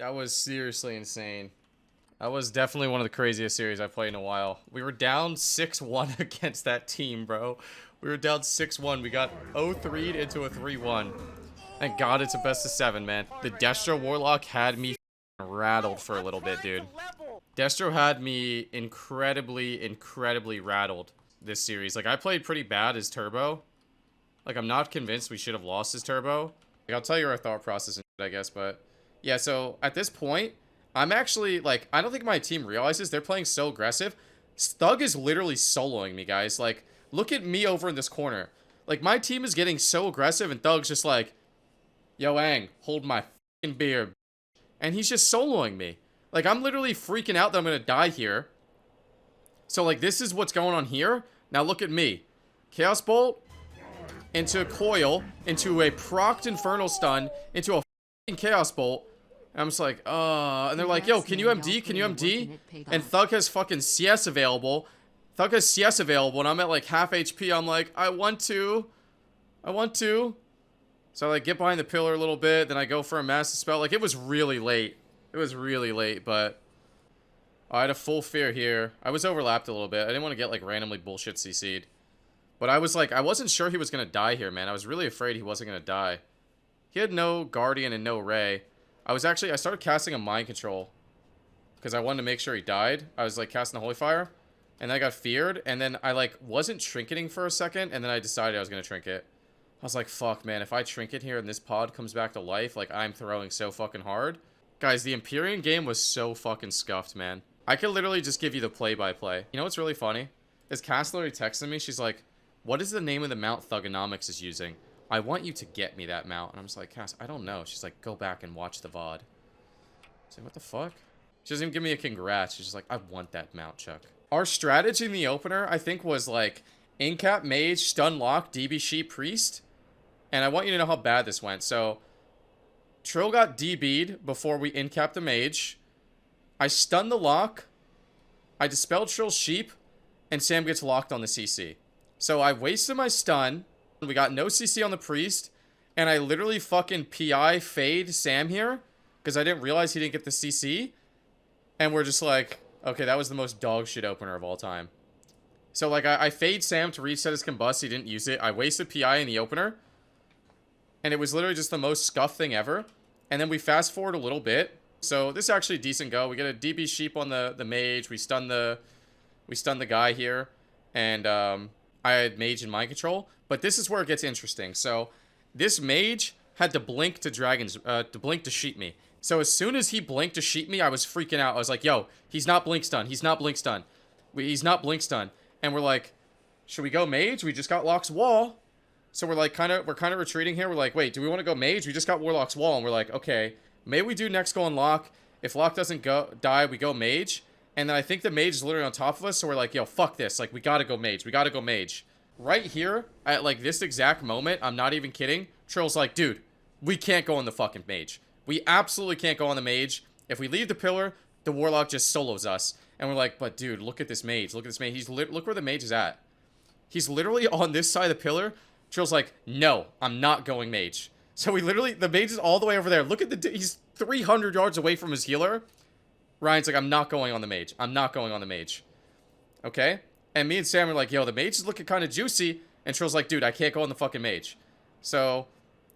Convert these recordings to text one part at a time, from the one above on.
That was seriously insane. That was definitely one of the craziest series I've played in a while. We were down 6-1 against that team, bro. We were down 6-1. We got 0-3'd into a 3-1. Thank God it's a best of 7, man. The Destro Warlock had me rattled for a little bit, dude. Destro had me incredibly rattled this series. Like, I played pretty bad as Turbo. Like, I'm not convinced we should have lost as Turbo. Like, I'll tell you our thought process, I guess, but... Yeah, so, at this point, I'm actually, like, I don't think my team realizes they're playing so aggressive. Thug is literally soloing me, guys. Like, look at me over in this corner. Like, my team is getting so aggressive, and Thug's just like, yo, Ang, hold my fucking beer. And he's just soloing me. Like, I'm literally freaking out that I'm gonna die here. So, like, this is what's going on here. Now, look at me. Chaos Bolt into a coil, into a procced Infernal Stun, into a fucking Chaos Bolt. And I'm just like, and they're like, yo, can you MD? Can you MD? And Thug has fucking CS available. Thug has CS available, and I'm at, like, half HP. I'm like, I want to. So I, like, get behind the pillar a little bit, then I go for a massive spell. Like, it was really late. It was really late, but... I had a full fear here. I was overlapped a little bit. I didn't want to get, like, randomly bullshit CC'd. But I was, like, I wasn't sure he was going to die here, man. I was really afraid he wasn't going to die. He had no Guardian and no Ray. I started casting a Mind Control. Because I wanted to make sure he died. I was, like, casting the Holy Fire. And then I got feared. And then I, like, wasn't trinketing for a second. And then I decided I was going to trinket. I was like, fuck, man. If I trinket here and this pod comes back to life, like, I'm throwing so fucking hard. Guys, the Empyrean game was so fucking scuffed, man. I could literally just give you the play-by-play. You know what's really funny? Is Cass literally texting me. She's like, what is the name of the mount Thugonomics is using? I want you to get me that mount. And I'm just like, Cass, I don't know. She's like, go back and watch the VOD. I was like, what the fuck? She doesn't even give me a congrats. She's just like, I want that mount, Chuck. Our strategy in the opener, I think, was like, Incap, Mage, Stun Lock, DB Sheep, Priest. And I want you to know how bad this went. So, Trill got DB'd before we incapped the Mage. I stunned the lock. I dispelled Trill's Sheep. And Sam gets locked on the CC. So I wasted my stun. We got no CC on the Priest. And I literally fucking PI fade Sam here. Because I didn't realize he didn't get the CC. And we're just like, okay, that was the most dog shit opener of all time. So like I fade Sam to reset his combust. He didn't use it. I wasted PI in the opener. And it was literally just the most scuffed thing ever. And then we fast forward a little bit. So this is actually a decent go. We get a DB Sheep on the Mage. We stun the guy here. And I had Mage and Mind Control. But this is where it gets interesting. So this Mage had to blink to sheep me. So as soon as he blinked to sheep me, I was freaking out. I was like, yo, he's not blink stun. He's not blink stun. He's not blink stun. And we're like, should we go Mage? We just got Locke's wall. So we're like kind of retreating here. We're like, wait, do we want to go Mage? We just got Warlock's wall, and we're like, okay, maybe we do next go on Locke. If Locke doesn't die, we go Mage. And then I think the Mage is literally on top of us, so we're like, yo, fuck this. Like, we gotta go Mage. We gotta go Mage. Right here, at like this exact moment, I'm not even kidding, Trill's like, dude, we can't go on the fucking Mage. We absolutely can't go on the Mage. If we leave the pillar, the Warlock just solos us. And we're like, but dude, look at this Mage. Look at this Mage. Look where the Mage is at. He's literally on this side of the pillar. Trill's like, no, I'm not going Mage. So we literally, the Mage is all the way over there. Look at he's 300 yards away from his healer. Ryan's like, I'm not going on the Mage. I'm not going on the Mage. Okay? And me and Sam are like, yo, the Mage is looking kind of juicy. And Trill's like, dude, I can't go on the fucking Mage. So,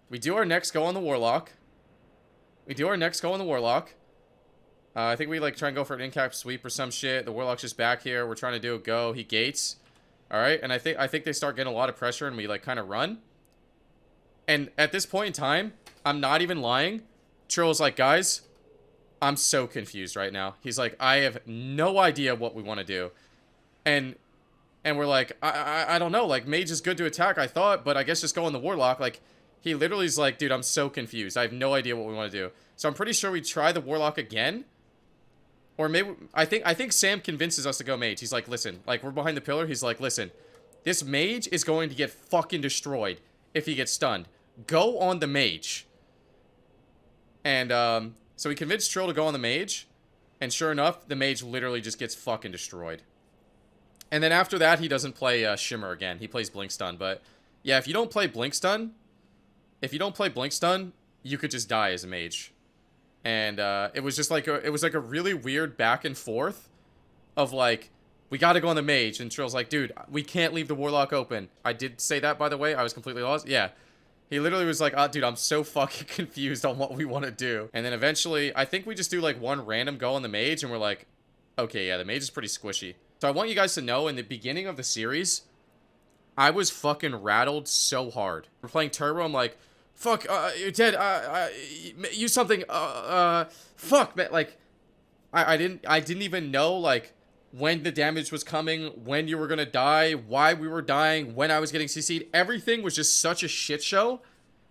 we do our next go on the Warlock. I think we, like, try and go for an in-cap sweep or some shit. The Warlock's just back here. We're trying to do a go. He gates. Alright, and I think they start getting a lot of pressure and we, like, kind of run. And at this point in time, I'm not even lying. Trill's like, guys, I'm so confused right now. He's like, I have no idea what we want to do. And we're like, I don't know. Like, Mage is good to attack, I thought, but I guess just go on the Warlock. Like, he literally is like, dude, I'm so confused. I have no idea what we want to do. So I'm pretty sure we try the Warlock again. Or maybe, I think Sam convinces us to go Mage. He's like, listen, like, we're behind the pillar. He's like, listen, this Mage is going to get fucking destroyed if he gets stunned. Go on the Mage. And, so we convinced Trill to go on the Mage. And sure enough, the Mage literally just gets fucking destroyed. And then after that, he doesn't play Shimmer again. He plays Blink Stun. But, yeah, if you don't play Blink Stun, you could just die as a Mage. And it was just like a really weird back and forth of like, we got to go on the mage. And Trill's like, dude, we can't leave the warlock open. I did say that, by the way. I was completely lost. Yeah. He literally was like, oh, dude, I'm so fucking confused on what we want to do. And then eventually, I think we just do like one random go on the mage. And we're like, okay, yeah, the mage is pretty squishy. So I want you guys to know, in the beginning of the series, I was fucking rattled so hard. We're playing Turbo. I'm like, fuck, you're dead. Use something. Fuck, man. Like, I didn't even know, like, when the damage was coming, when you were gonna die, why we were dying, when I was getting CC'd. Everything was just such a shit show.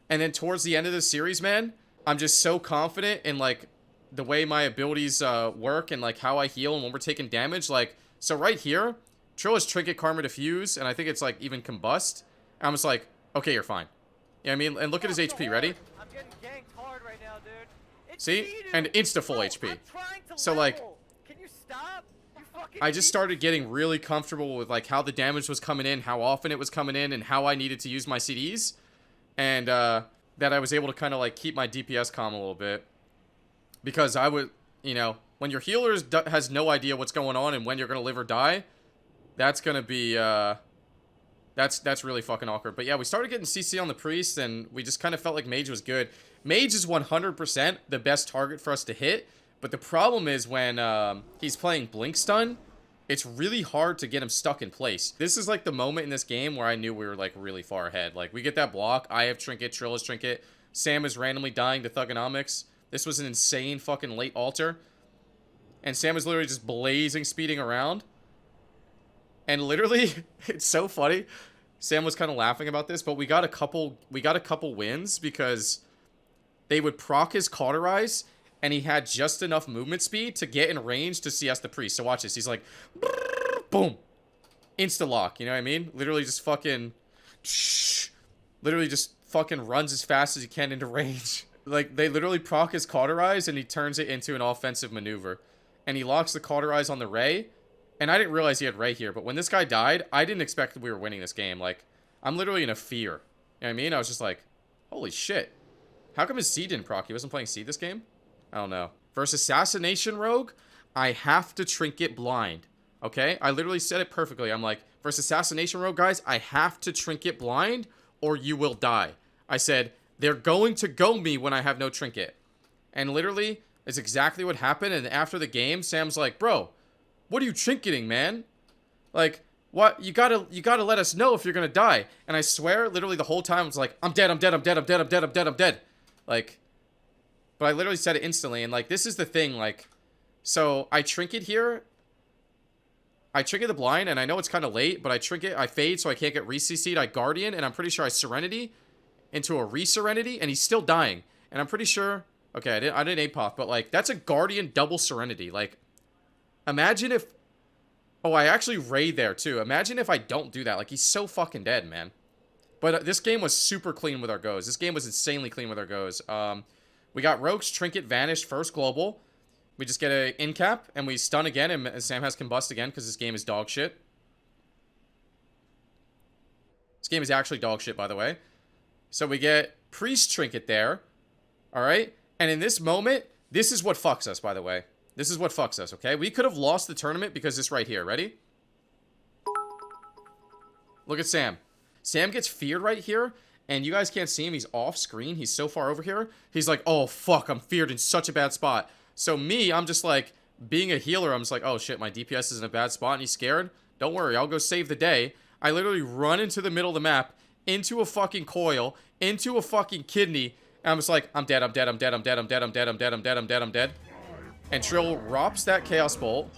And then towards the end of the series, man, I'm just so confident in, like, the way my abilities work and, like, how I heal and when we're taking damage. Like, so right here, Trill has Trinket, Karma, Diffuse, and I think it's, like, even Combust. And I'm just like, okay, you're fine. You know what I mean? And look at his HP. Ready? I'm getting ganked hard right now, dude. See? And insta full HP. So, like, can you stop? I just started getting really comfortable with, like, how the damage was coming in, how often it was coming in, and how I needed to use my CDs. And, that I was able to kind of, like, keep my DPS calm a little bit. Because I would, you know, when your healer has no idea what's going on and when you're going to live or die, that's going to be, that's really fucking awkward. But yeah, we started getting CC on the priest, and we just kind of felt like mage was good. Mage is 100% the best target for us to hit. But the problem is when he's playing Blink Stun, it's really hard to get him stuck in place. This is like the moment in this game where I knew we were like really far ahead. Like, we get that block, I have Trinket, Trill has Trinket, Sam is randomly dying to Thugonomics. This was an insane fucking late altar. And Sam is literally just blazing, speeding around. And literally, it's so funny. Sam was kind of laughing about this, but we got a couple wins because they would proc his Cauterize, and he had just enough movement speed to get in range to CS the priest. So watch this. He's like, boom. Insta-lock, you know what I mean? Literally just fucking... Literally just fucking runs as fast as he can into range. Like, they literally proc his Cauterize, and he turns it into an offensive maneuver. And he locks the Cauterize on the Ray. And I didn't realize he had Ray here, but when this guy died, I didn't expect that we were winning this game. Like, I'm literally in a fear. You know what I mean? I was just like, holy shit. How come his C didn't proc? He wasn't playing C this game? I don't know. Versus Assassination Rogue, I have to Trinket blind. Okay? I literally said it perfectly. I'm like, versus Assassination Rogue, guys, I have to Trinket blind or you will die. I said, they're going to go me when I have no Trinket. And literally, it's exactly what happened. And after the game, Sam's like, bro, what are you trinketing, man? Like, what? You gotta let us know if you're gonna die. And I swear, literally the whole time, I was like, I'm dead, I'm dead, I'm dead, I'm dead, I'm dead, I'm dead, I'm dead. Like, but I literally said it instantly. And like, this is the thing, like, so I trinket here. I trinket the blind, and I know it's kind of late, but I fade so I can't get re-CC'd. I Guardian, and I'm pretty sure I Serenity into a re-Serenity, and he's still dying. And I'm pretty sure, okay, I didn't APOF, but like, that's a Guardian double Serenity. Like, imagine if... Oh, I actually raid there, too. Imagine if I don't do that. Like, he's so fucking dead, man. But this game was super clean with our goes. This game was insanely clean with our goes. We got Rogue's Trinket Vanish first global. We just get a in-cap, and we stun again, and Sam has Combust again, because this game is dog shit. This game is actually dog shit, by the way. So we get Priest Trinket there. Alright? And in this moment, this is what fucks us, by the way. This is what fucks us, okay? We could have lost the tournament because this right here. Ready? Look at Sam. Sam gets feared right here, and you guys can't see him. He's off screen. He's so far over here. He's like, oh, fuck, I'm feared in such a bad spot. So me, I'm just like, being a healer, I'm just like, oh, shit, my DPS is in a bad spot, and he's scared. Don't worry, I'll go save the day. I literally run into the middle of the map, into a fucking coil, into a fucking kidney, and I'm just like, I'm dead, I'm dead, I'm dead, I'm dead, I'm dead, I'm dead, I'm dead, I'm dead, I'm dead, I'm dead. And Trill rops that Chaos Bolt.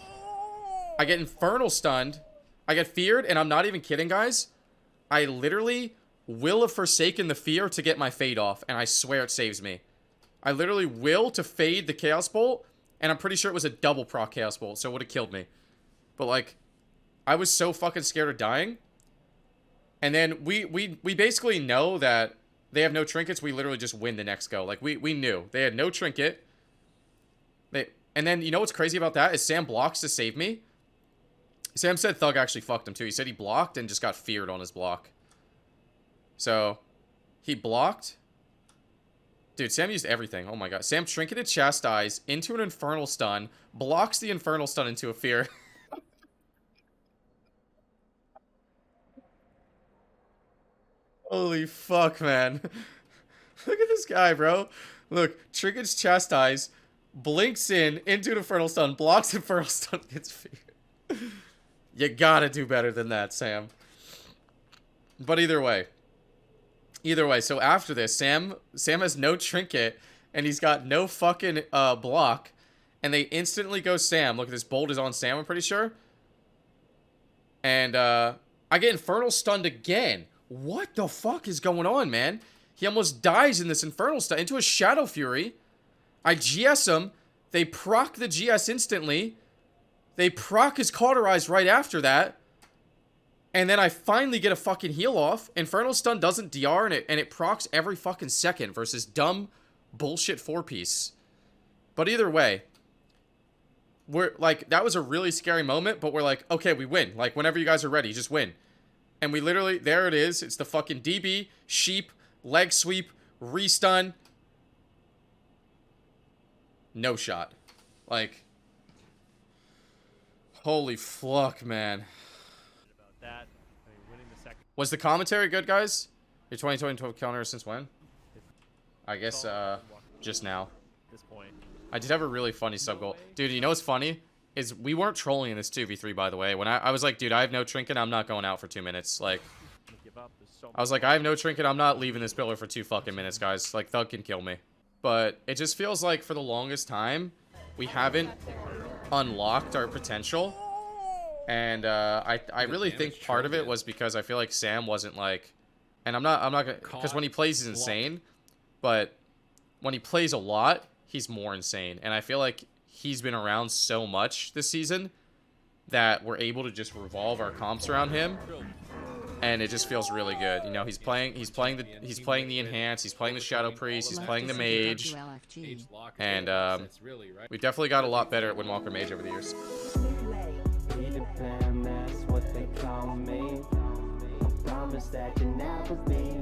I get Infernal stunned. I get feared, and I'm not even kidding, guys. I literally will have forsaken the fear to get my fade off, and I swear it saves me. I literally will to fade the Chaos Bolt, and I'm pretty sure it was a double proc Chaos Bolt, so it would have killed me. But, like, I was so fucking scared of dying. And then we basically know that they have no trinkets. We literally just win the next go. Like, we knew. They had no trinket. And then, you know what's crazy about that is Sam blocks to save me. Sam said Thug actually fucked him, too. He said he blocked and just got feared on his block. So, he blocked Dude, Sam used everything. Oh my god. Sam trinketed Chastise into an Infernal Stun, blocks the Infernal Stun into a Fear. Holy fuck, man. Look at this guy, bro. Look, trinkets Chastise, blinks in, into an Infernal Stun, blocks Infernal Stun, gets Fear. You gotta do better than that, Sam. But either way, so after this, Sam has no trinket, and he's got no fucking block, and they instantly go Sam. Look, this bolt is on Sam, I'm pretty sure. And I get Infernal Stunned again. What the fuck is going on, man? He almost dies in this Infernal Stun into a Shadow Fury. I GS him. They proc the GS instantly. They proc his Cauterize right after that. And then I finally get a fucking heal off. Infernal Stun doesn't DR, and it procs every fucking second versus dumb bullshit 4-piece. But either way, we're like, that was a really scary moment, but we're like, okay, we win. Like, whenever you guys are ready, just win. And we literally, there it is. It's the fucking DB, sheep, leg sweep, restun. No shot. Like, holy fuck, man. Was the commentary good, guys? Your 2020 counter since when? I guess, just now. I did have a really funny sub goal. Dude, you know what's funny? Is we weren't trolling in this 2v3, by the way. When I was like, dude, I have no trinket, I'm not going out for 2 minutes. Like, I was like, I have no trinket, I'm not leaving this pillar for 2 fucking minutes, guys. Like, Thug can kill me. But it just feels like for the longest time, we haven't unlocked our potential. And I really think part of it was because I feel like Sam wasn't like, and I'm not gonna, because when he plays he's insane, but when he plays a lot, he's more insane. And I feel like he's been around so much this season that we're able to just revolve our comps around him, and it just feels really good. You know, he's playing the enhance, he's playing the Shadow Priest, he's playing the Mage, and we definitely got a lot better at Windwalker Mage over the years. That's what they call me. I promise that you never be